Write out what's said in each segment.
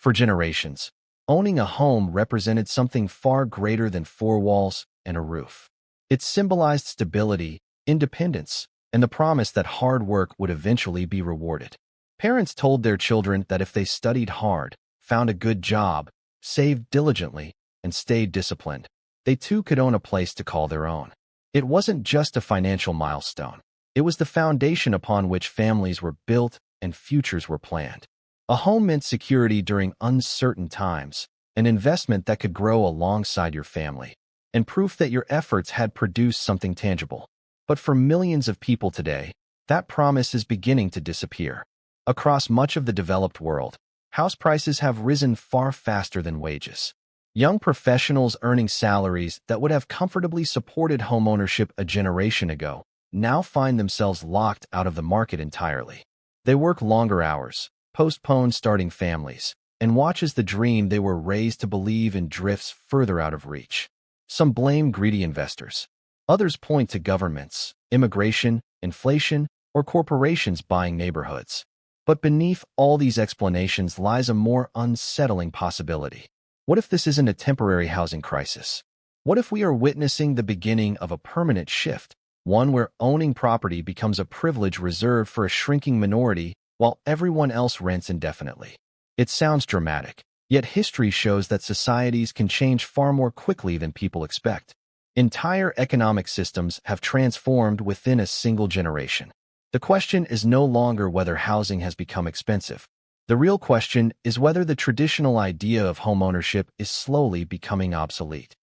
For generations, owning a home represented something far greater than four walls and a roof. It symbolized stability, independence, and the promise that hard work would eventually be rewarded. Parents told their children that if they studied hard, found a good job, saved diligently, and stayed disciplined, they too could own a place to call their own. It wasn't just a financial milestone. It was the foundation upon which families were built and futures were planned. A home meant security during uncertain times, an investment that could grow alongside your family, and proof that your efforts had produced something tangible. But for millions of people today, that promise is beginning to disappear. Across much of the developed world, house prices have risen far faster than wages. Young professionals earning salaries that would have comfortably supported homeownership a generation ago now find themselves locked out of the market entirely. They work longer hours, postpone starting families, and watch as the dream they were raised to believe in drifts further out of reach. Some blame greedy investors. Others point to governments, immigration, inflation, or corporations buying neighborhoods. But beneath all these explanations lies a more unsettling possibility. What if this isn't a temporary housing crisis? What if we are witnessing the beginning of a permanent shift, one where owning property becomes a privilege reserved for a shrinking minority while everyone else rents indefinitely? It sounds dramatic, yet history shows that societies can change far more quickly than people expect. Entire economic systems have transformed within a single generation. The question is no longer whether housing has become expensive. The real question is whether the traditional idea of homeownership is slowly becoming obsolete.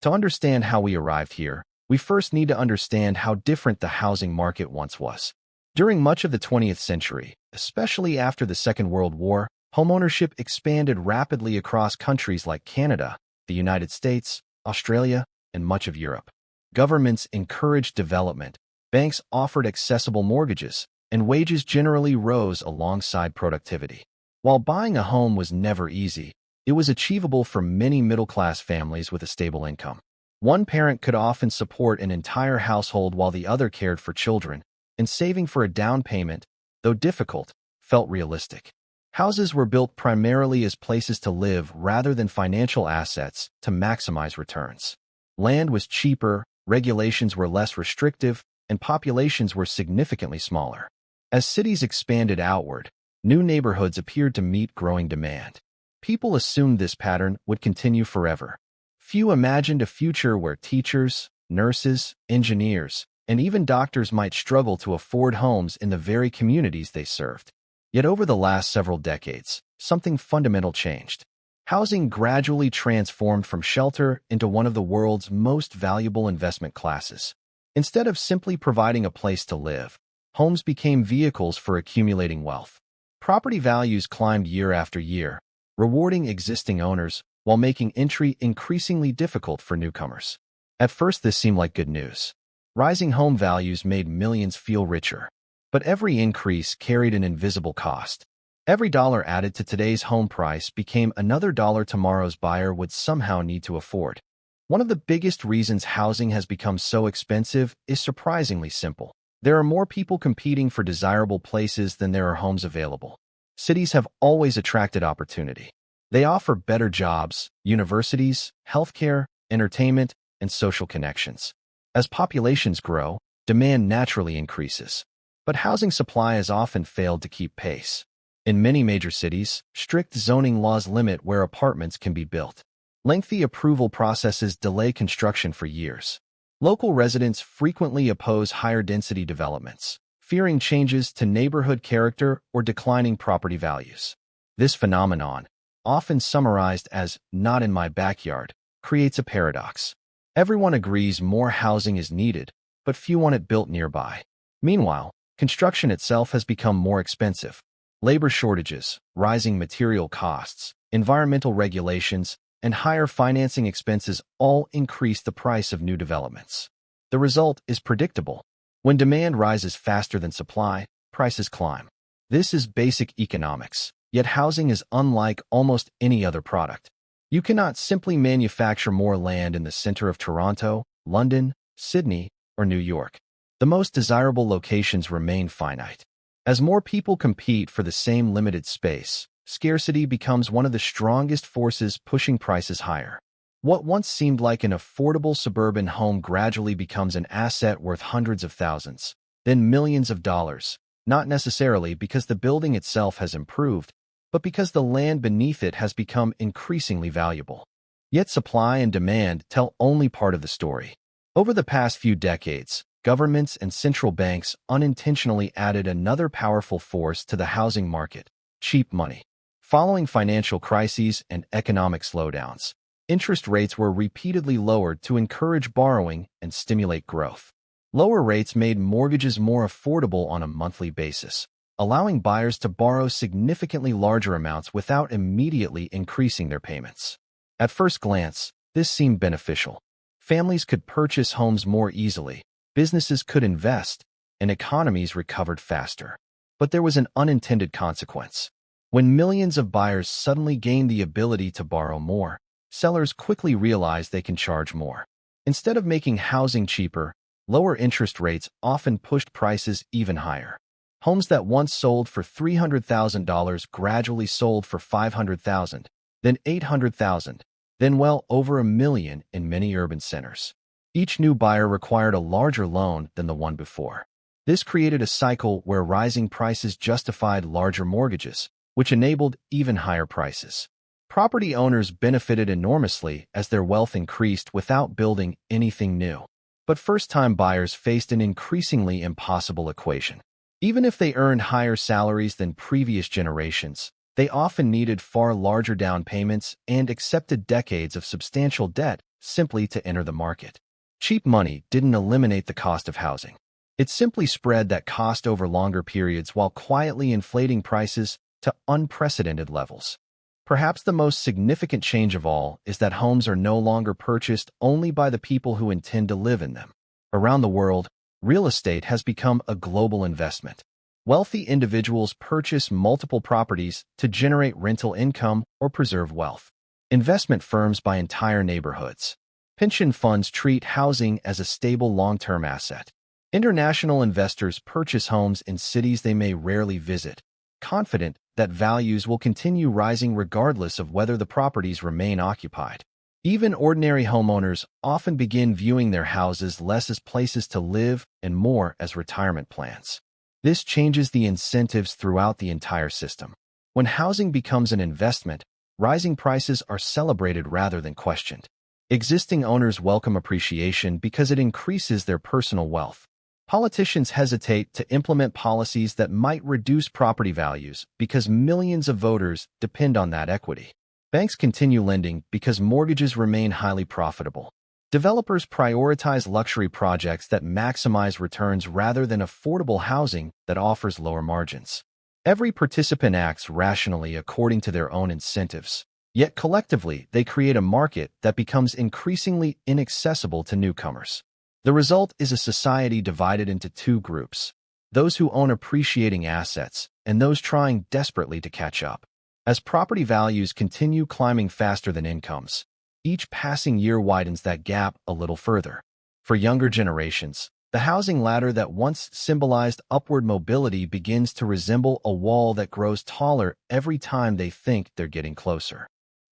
To understand how we arrived here, we first need to understand how different the housing market once was. During much of the 20th century, especially after the Second World War, homeownership expanded rapidly across countries like Canada, the United States, Australia, and much of Europe. Governments encouraged development, banks offered accessible mortgages, and wages generally rose alongside productivity. While buying a home was never easy, it was achievable for many middle-class families with a stable income. One parent could often support an entire household while the other cared for children, and saving for a down payment, though difficult, felt realistic. Houses were built primarily as places to live rather than financial assets to maximize returns. Land was cheaper, regulations were less restrictive, and populations were significantly smaller. As cities expanded outward, new neighborhoods appeared to meet growing demand. People assumed this pattern would continue forever. Few imagined a future where teachers, nurses, engineers, and even doctors might struggle to afford homes in the very communities they served. Yet over the last several decades, something fundamental changed. Housing gradually transformed from shelter into one of the world's most valuable investment classes. Instead of simply providing a place to live, homes became vehicles for accumulating wealth. Property values climbed year after year, rewarding existing owners while making entry increasingly difficult for newcomers. At first, this seemed like good news. Rising home values made millions feel richer. But every increase carried an invisible cost. Every dollar added to today's home price became another dollar tomorrow's buyer would somehow need to afford. One of the biggest reasons housing has become so expensive is surprisingly simple. There are more people competing for desirable places than there are homes available. Cities have always attracted opportunity. They offer better jobs, universities, healthcare, entertainment, and social connections. As populations grow, demand naturally increases. But housing supply has often failed to keep pace. In many major cities, strict zoning laws limit where apartments can be built. Lengthy approval processes delay construction for years. Local residents frequently oppose higher-density developments, fearing changes to neighborhood character or declining property values. This phenomenon, often summarized as "not in my backyard," creates a paradox. Everyone agrees more housing is needed, but few want it built nearby. Meanwhile, construction itself has become more expensive. Labor shortages, rising material costs, environmental regulations, and higher financing expenses all increase the price of new developments. The result is predictable. When demand rises faster than supply, prices climb. This is basic economics, yet housing is unlike almost any other product. You cannot simply manufacture more land in the center of Toronto, London, Sydney, or New York. The most desirable locations remain finite. As more people compete for the same limited space, scarcity becomes one of the strongest forces pushing prices higher. What once seemed like an affordable suburban home gradually becomes an asset worth hundreds of thousands, then millions of dollars, not necessarily because the building itself has improved, but because the land beneath it has become increasingly valuable. Yet supply and demand tell only part of the story. Over the past few decades, governments and central banks unintentionally added another powerful force to the housing market: cheap money. Following financial crises and economic slowdowns, interest rates were repeatedly lowered to encourage borrowing and stimulate growth. Lower rates made mortgages more affordable on a monthly basis, allowing buyers to borrow significantly larger amounts without immediately increasing their payments. At first glance, this seemed beneficial. Families could purchase homes more easily, businesses could invest, and economies recovered faster. But there was an unintended consequence. When millions of buyers suddenly gained the ability to borrow more, sellers quickly realized they can charge more. Instead of making housing cheaper, lower interest rates often pushed prices even higher. Homes that once sold for $300,000 gradually sold for $500,000, then $800,000, then well over $1 million in many urban centers. Each new buyer required a larger loan than the one before. This created a cycle where rising prices justified larger mortgages, which enabled even higher prices. Property owners benefited enormously as their wealth increased without building anything new. But first-time buyers faced an increasingly impossible equation. Even if they earned higher salaries than previous generations, they often needed far larger down payments and accepted decades of substantial debt simply to enter the market. Cheap money didn't eliminate the cost of housing. It simply spread that cost over longer periods while quietly inflating prices to unprecedented levels. Perhaps the most significant change of all is that homes are no longer purchased only by the people who intend to live in them. Around the world, real estate has become a global investment. Wealthy individuals purchase multiple properties to generate rental income or preserve wealth. Investment firms buy entire neighborhoods. Pension funds treat housing as a stable long-term asset. International investors purchase homes in cities they may rarely visit, confident that values will continue rising regardless of whether the properties remain occupied. Even ordinary homeowners often begin viewing their houses less as places to live and more as retirement plans. This changes the incentives throughout the entire system. When housing becomes an investment, rising prices are celebrated rather than questioned. Existing owners welcome appreciation because it increases their personal wealth. Politicians hesitate to implement policies that might reduce property values because millions of voters depend on that equity. Banks continue lending because mortgages remain highly profitable. Developers prioritize luxury projects that maximize returns rather than affordable housing that offers lower margins. Every participant acts rationally according to their own incentives, yet collectively they create a market that becomes increasingly inaccessible to newcomers. The result is a society divided into two groups: those who own appreciating assets and those trying desperately to catch up. As property values continue climbing faster than incomes, each passing year widens that gap a little further. For younger generations, the housing ladder that once symbolized upward mobility begins to resemble a wall that grows taller every time they think they're getting closer.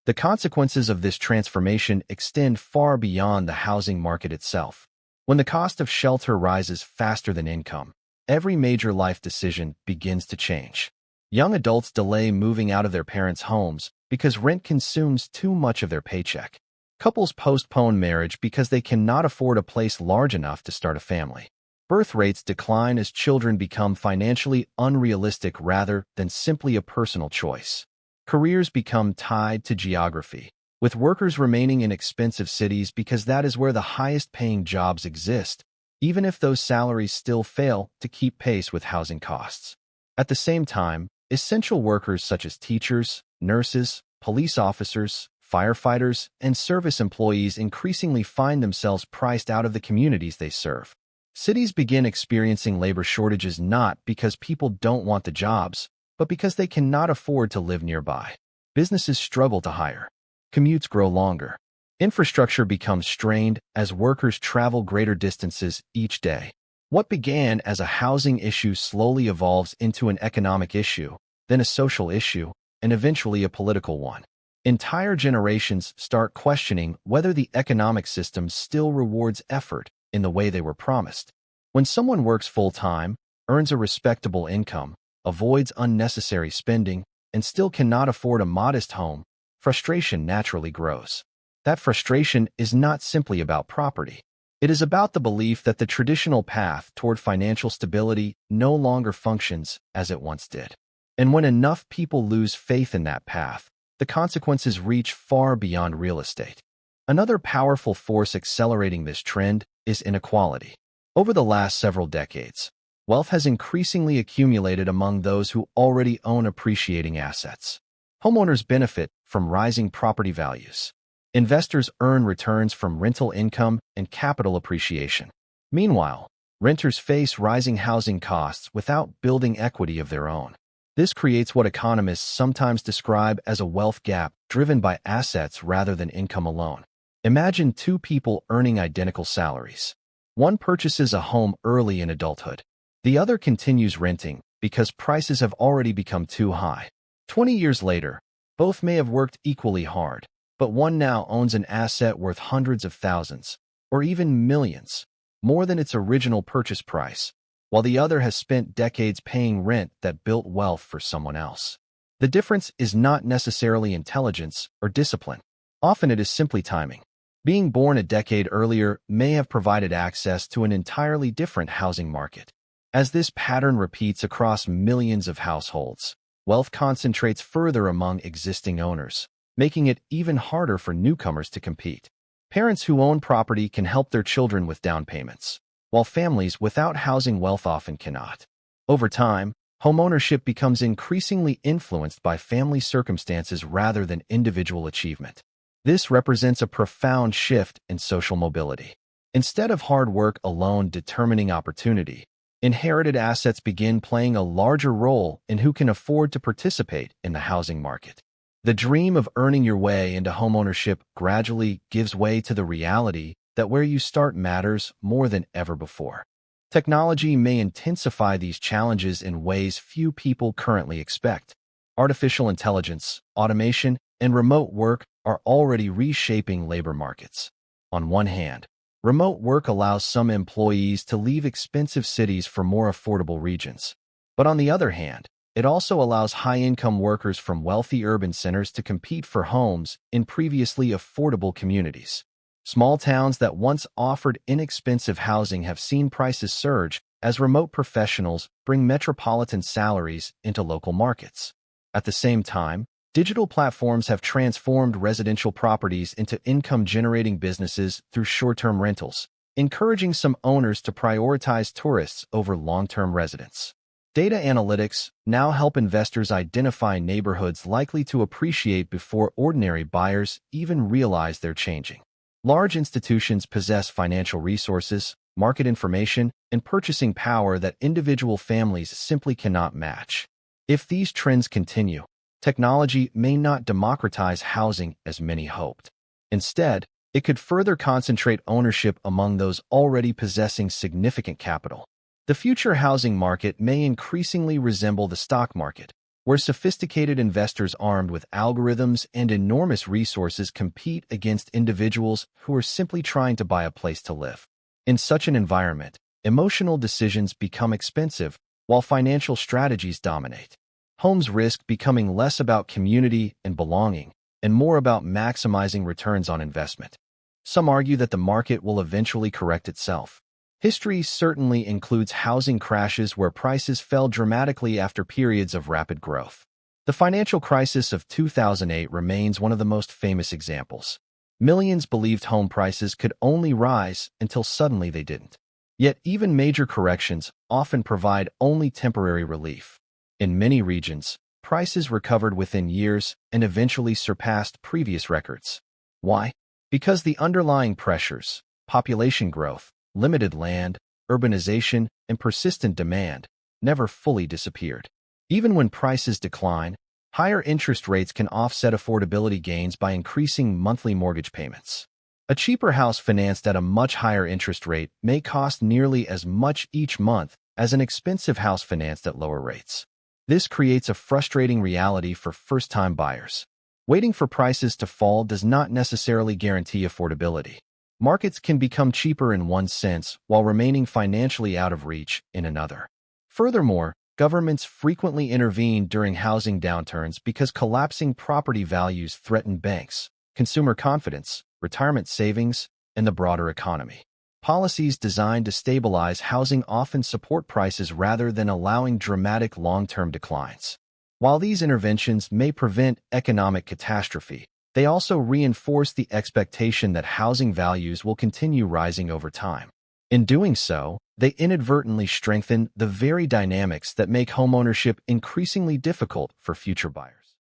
The consequences of this transformation extend far beyond the housing market itself. When the cost of shelter rises faster than income, every major life decision begins to change. Young adults delay moving out of their parents' homes because rent consumes too much of their paycheck. Couples postpone marriage because they cannot afford a place large enough to start a family. Birth rates decline as children become financially unrealistic rather than simply a personal choice. Careers become tied to geography, with workers remaining in expensive cities because that is where the highest-paying jobs exist, even if those salaries still fail to keep pace with housing costs. At the same time, essential workers such as teachers, nurses, police officers, firefighters, and service employees increasingly find themselves priced out of the communities they serve. Cities begin experiencing labor shortages not because people don't want the jobs, but because they cannot afford to live nearby. Businesses struggle to hire. Commutes grow longer. Infrastructure becomes strained as workers travel greater distances each day. What began as a housing issue slowly evolves into an economic issue, then a social issue, and eventually a political one. Entire generations start questioning whether the economic system still rewards effort in the way they were promised. When someone works full-time, earns a respectable income, avoids unnecessary spending, and still cannot afford a modest home, frustration naturally grows. That frustration is not simply about property. It is about the belief that the traditional path toward financial stability no longer functions as it once did. And when enough people lose faith in that path, the consequences reach far beyond real estate. Another powerful force accelerating this trend is inequality. Over the last several decades, wealth has increasingly accumulated among those who already own appreciating assets. Homeowners benefit from rising property values. Investors earn returns from rental income and capital appreciation. Meanwhile, renters face rising housing costs without building equity of their own. This creates what economists sometimes describe as a wealth gap driven by assets rather than income alone. Imagine two people earning identical salaries. One purchases a home early in adulthood. The other continues renting because prices have already become too high. 20 years later, both may have worked equally hard, but one now owns an asset worth hundreds of thousands, or even millions, more than its original purchase price, while the other has spent decades paying rent that built wealth for someone else. The difference is not necessarily intelligence or discipline. Often it is simply timing. Being born a decade earlier may have provided access to an entirely different housing market. As this pattern repeats across millions of households, wealth concentrates further among existing owners, making it even harder for newcomers to compete. Parents who own property can help their children with down payments, while families without housing wealth often cannot. Over time, homeownership becomes increasingly influenced by family circumstances rather than individual achievement. This represents a profound shift in social mobility. Instead of hard work alone determining opportunity, inherited assets begin playing a larger role in who can afford to participate in the housing market. The dream of earning your way into homeownership gradually gives way to the reality that where you start matters more than ever before. Technology may intensify these challenges in ways few people currently expect. Artificial intelligence, automation, and remote work are already reshaping labor markets. On one hand, remote work allows some employees to leave expensive cities for more affordable regions. But on the other hand, it also allows high-income workers from wealthy urban centers to compete for homes in previously affordable communities. Small towns that once offered inexpensive housing have seen prices surge as remote professionals bring metropolitan salaries into local markets. At the same time, digital platforms have transformed residential properties into income-generating businesses through short-term rentals, encouraging some owners to prioritize tourists over long-term residents. Data analytics now help investors identify neighborhoods likely to appreciate before ordinary buyers even realize they're changing. Large institutions possess financial resources, market information, and purchasing power that individual families simply cannot match. If these trends continue, technology may not democratize housing as many hoped. Instead, it could further concentrate ownership among those already possessing significant capital. The future housing market may increasingly resemble the stock market, where sophisticated investors armed with algorithms and enormous resources compete against individuals who are simply trying to buy a place to live. In such an environment, emotional decisions become expensive, while financial strategies dominate. Homes risk becoming less about community and belonging, and more about maximizing returns on investment. Some argue that the market will eventually correct itself. History certainly includes housing crashes where prices fell dramatically after periods of rapid growth. The financial crisis of 2008 remains one of the most famous examples. Millions believed home prices could only rise until suddenly they didn't. Yet even major corrections often provide only temporary relief. In many regions, prices recovered within years and eventually surpassed previous records. Why? Because the underlying pressures, population growth, limited land, urbanization, and persistent demand never fully disappeared. Even when prices decline, higher interest rates can offset affordability gains by increasing monthly mortgage payments. A cheaper house financed at a much higher interest rate may cost nearly as much each month as an expensive house financed at lower rates. This creates a frustrating reality for first-time buyers. Waiting for prices to fall does not necessarily guarantee affordability. Markets can become cheaper in one sense while remaining financially out of reach in another. Furthermore, governments frequently intervene during housing downturns because collapsing property values threaten banks, consumer confidence, retirement savings, and the broader economy. Policies designed to stabilize housing often support prices rather than allowing dramatic long-term declines. While these interventions may prevent economic catastrophe, they also reinforce the expectation that housing values will continue rising over time. In doing so, they inadvertently strengthen the very dynamics that make homeownership increasingly difficult for future buyers.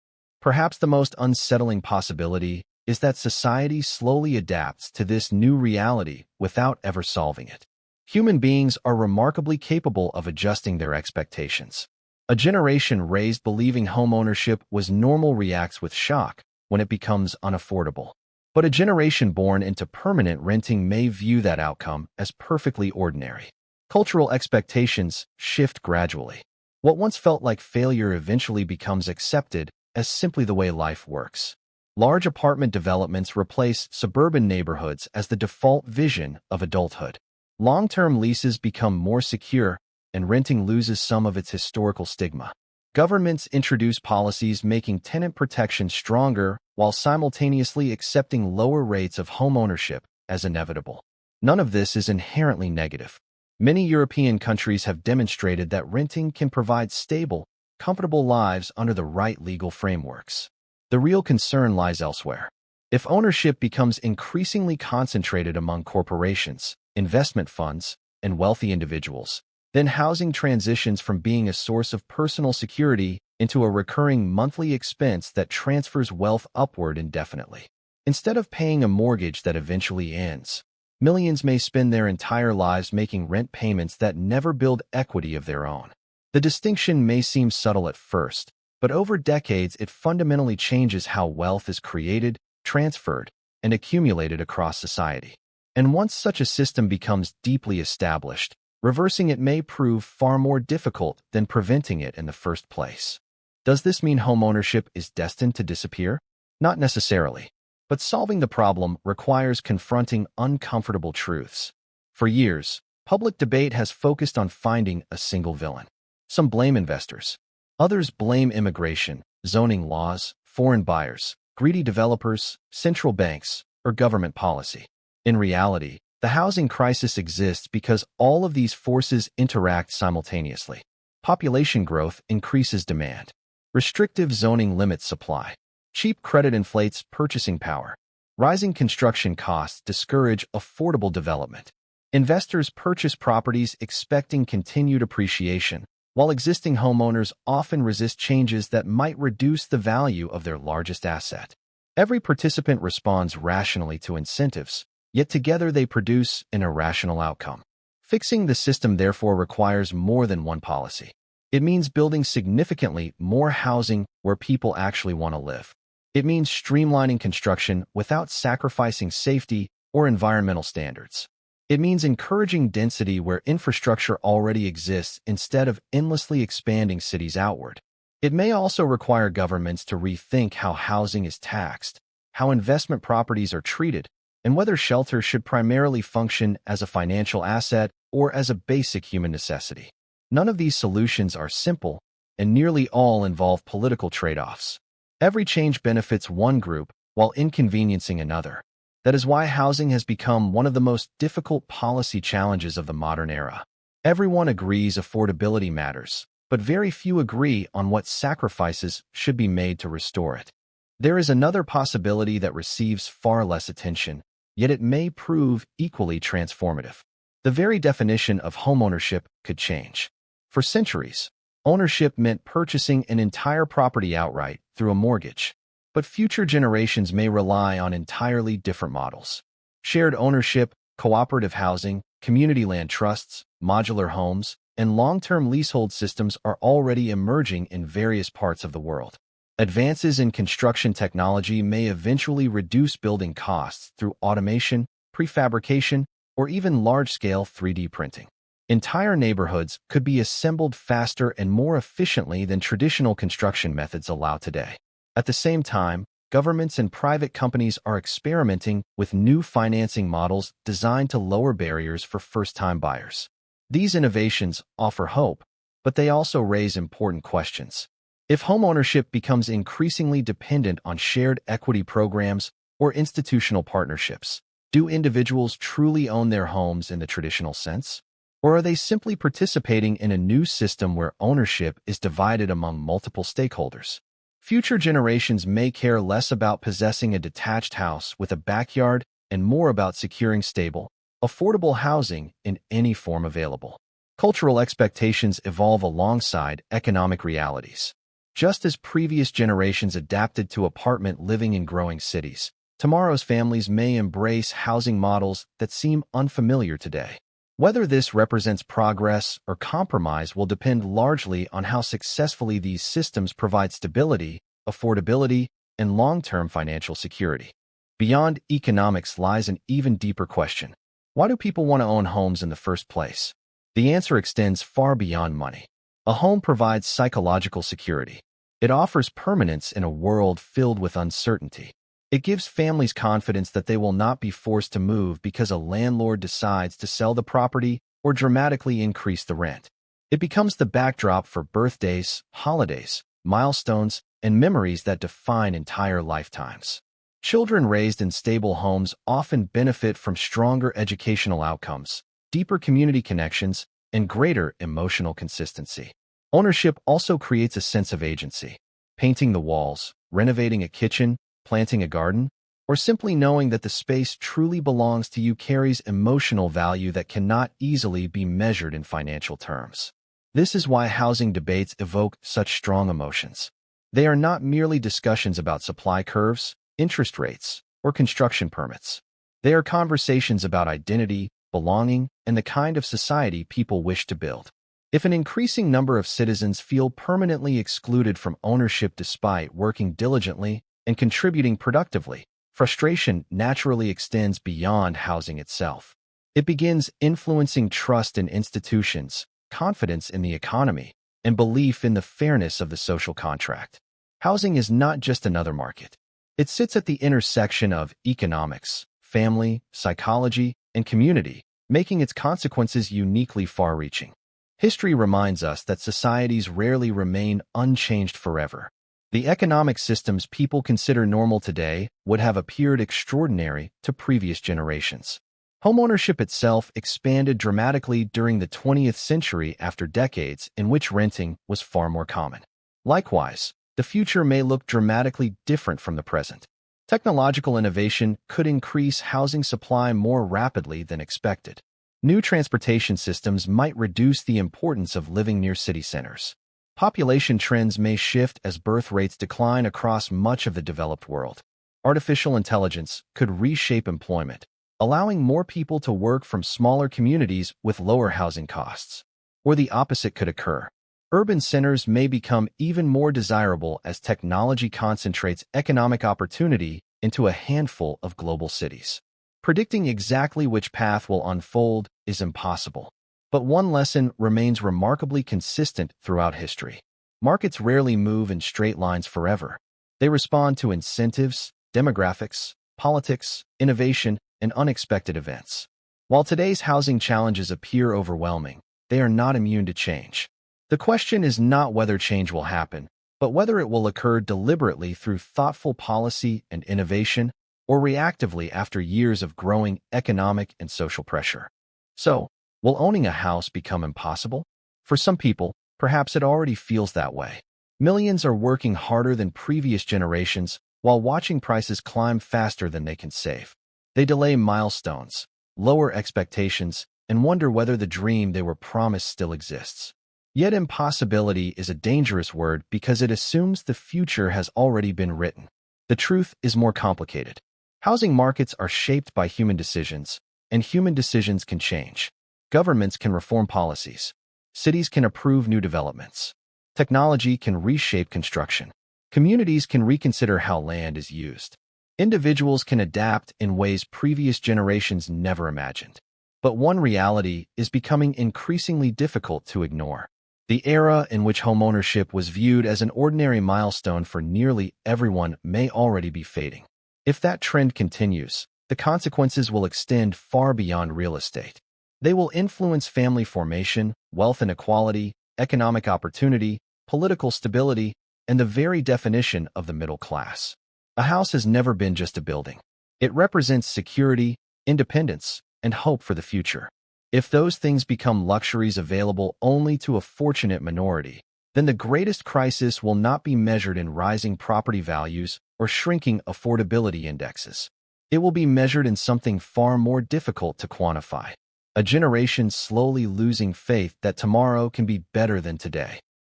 Perhaps the most unsettling possibility is that society slowly adapts to this new reality without ever solving it. Human beings are remarkably capable of adjusting their expectations. A generation raised believing homeownership was normal reacts with shock when it becomes unaffordable. But a generation born into permanent renting may view that outcome as perfectly ordinary. Cultural expectations shift gradually. What once felt like failure eventually becomes accepted as simply the way life works. Large apartment developments replace suburban neighborhoods as the default vision of adulthood. Long-term leases become more secure, and renting loses some of its historical stigma. Governments introduce policies making tenant protection stronger while simultaneously accepting lower rates of homeownership as inevitable. None of this is inherently negative. Many European countries have demonstrated that renting can provide stable, comfortable lives under the right legal frameworks. The real concern lies elsewhere. If ownership becomes increasingly concentrated among corporations, investment funds, and wealthy individuals, then housing transitions from being a source of personal security into a recurring monthly expense that transfers wealth upward indefinitely. Instead of paying a mortgage that eventually ends, millions may spend their entire lives making rent payments that never build equity of their own. The distinction may seem subtle at first, but over decades it fundamentally changes how wealth is created, transferred, and accumulated across society. And once such a system becomes deeply established, reversing it may prove far more difficult than preventing it in the first place. Does this mean homeownership is destined to disappear? Not necessarily. But solving the problem requires confronting uncomfortable truths. For years, public debate has focused on finding a single villain. Some blame investors. Others blame immigration, zoning laws, foreign buyers, greedy developers, central banks, or government policy. In reality, the housing crisis exists because all of these forces interact simultaneously. Population growth increases demand. Restrictive zoning limits supply. Cheap credit inflates purchasing power. Rising construction costs discourage affordable development. Investors purchase properties expecting continued appreciation, while existing homeowners often resist changes that might reduce the value of their largest asset. Every participant responds rationally to incentives, yet together they produce an irrational outcome. Fixing the system therefore requires more than one policy. It means building significantly more housing where people actually want to live. It means streamlining construction without sacrificing safety or environmental standards. It means encouraging density where infrastructure already exists instead of endlessly expanding cities outward. It may also require governments to rethink how housing is taxed, how investment properties are treated, and whether shelter should primarily function as a financial asset or as a basic human necessity. None of these solutions are simple, and nearly all involve political trade-offs. Every change benefits one group while inconveniencing another. That is why housing has become one of the most difficult policy challenges of the modern era. Everyone agrees affordability matters, but very few agree on what sacrifices should be made to restore it. There is another possibility that receives far less attention, yet it may prove equally transformative. The very definition of homeownership could change. For centuries, ownership meant purchasing an entire property outright through a mortgage. But future generations may rely on entirely different models. Shared ownership, cooperative housing, community land trusts, modular homes, and long-term leasehold systems are already emerging in various parts of the world. Advances in construction technology may eventually reduce building costs through automation, prefabrication, or even large-scale 3D printing. Entire neighborhoods could be assembled faster and more efficiently than traditional construction methods allow today. At the same time, governments and private companies are experimenting with new financing models designed to lower barriers for first-time buyers. These innovations offer hope, but they also raise important questions. If homeownership becomes increasingly dependent on shared equity programs or institutional partnerships, do individuals truly own their homes in the traditional sense? Or are they simply participating in a new system where ownership is divided among multiple stakeholders? Future generations may care less about possessing a detached house with a backyard and more about securing stable, affordable housing in any form available. Cultural expectations evolve alongside economic realities. Just as previous generations adapted to apartment living in growing cities, tomorrow's families may embrace housing models that seem unfamiliar today. Whether this represents progress or compromise will depend largely on how successfully these systems provide stability, affordability, and long-term financial security. Beyond economics lies an even deeper question. Why do people want to own homes in the first place? The answer extends far beyond money. A home provides psychological security. It offers permanence in a world filled with uncertainty. It gives families confidence that they will not be forced to move because a landlord decides to sell the property or dramatically increase the rent. It becomes the backdrop for birthdays, holidays, milestones, and memories that define entire lifetimes. Children raised in stable homes often benefit from stronger educational outcomes, deeper community connections, and greater emotional consistency. Ownership also creates a sense of agency. Painting the walls, renovating a kitchen, planting a garden, or simply knowing that the space truly belongs to you carries emotional value that cannot easily be measured in financial terms. This is why housing debates evoke such strong emotions. They are not merely discussions about supply curves, interest rates, or construction permits. They are conversations about identity, belonging, and the kind of society people wish to build. If an increasing number of citizens feel permanently excluded from ownership despite working diligently and contributing productively, frustration naturally extends beyond housing itself. It begins influencing trust in institutions, confidence in the economy, and belief in the fairness of the social contract. Housing is not just another market. It sits at the intersection of economics, family, psychology, and community, making its consequences uniquely far-reaching. History reminds us that societies rarely remain unchanged forever. The economic systems people consider normal today would have appeared extraordinary to previous generations. Homeownership itself expanded dramatically during the 20th century after decades in which renting was far more common. Likewise, the future may look dramatically different from the present. Technological innovation could increase housing supply more rapidly than expected. New transportation systems might reduce the importance of living near city centers. Population trends may shift as birth rates decline across much of the developed world. Artificial intelligence could reshape employment, allowing more people to work from smaller communities with lower housing costs. Or the opposite could occur. Urban centers may become even more desirable as technology concentrates economic opportunity into a handful of global cities. Predicting exactly which path will unfold is impossible. But one lesson remains remarkably consistent throughout history. Markets rarely move in straight lines forever. They respond to incentives, demographics, politics, innovation, and unexpected events. While today's housing challenges appear overwhelming, they are not immune to change. The question is not whether change will happen, but whether it will occur deliberately through thoughtful policy and innovation, or reactively after years of growing economic and social pressure. So, will owning a house become impossible? For some people, perhaps it already feels that way. Millions are working harder than previous generations while watching prices climb faster than they can save. They delay milestones, lower expectations, and wonder whether the dream they were promised still exists. Yet impossibility is a dangerous word because it assumes the future has already been written. The truth is more complicated. Housing markets are shaped by human decisions, and human decisions can change. Governments can reform policies. Cities can approve new developments. Technology can reshape construction. Communities can reconsider how land is used. Individuals can adapt in ways previous generations never imagined. But one reality is becoming increasingly difficult to ignore. The era in which homeownership was viewed as an ordinary milestone for nearly everyone may already be fading. If that trend continues, the consequences will extend far beyond real estate. They will influence family formation, wealth inequality, economic opportunity, political stability, and the very definition of the middle class. A house has never been just a building. It represents security, independence, and hope for the future. If those things become luxuries available only to a fortunate minority, then the greatest crisis will not be measured in rising property values or shrinking affordability indexes. It will be measured in something far more difficult to quantify: a generation slowly losing faith that tomorrow can be better than today.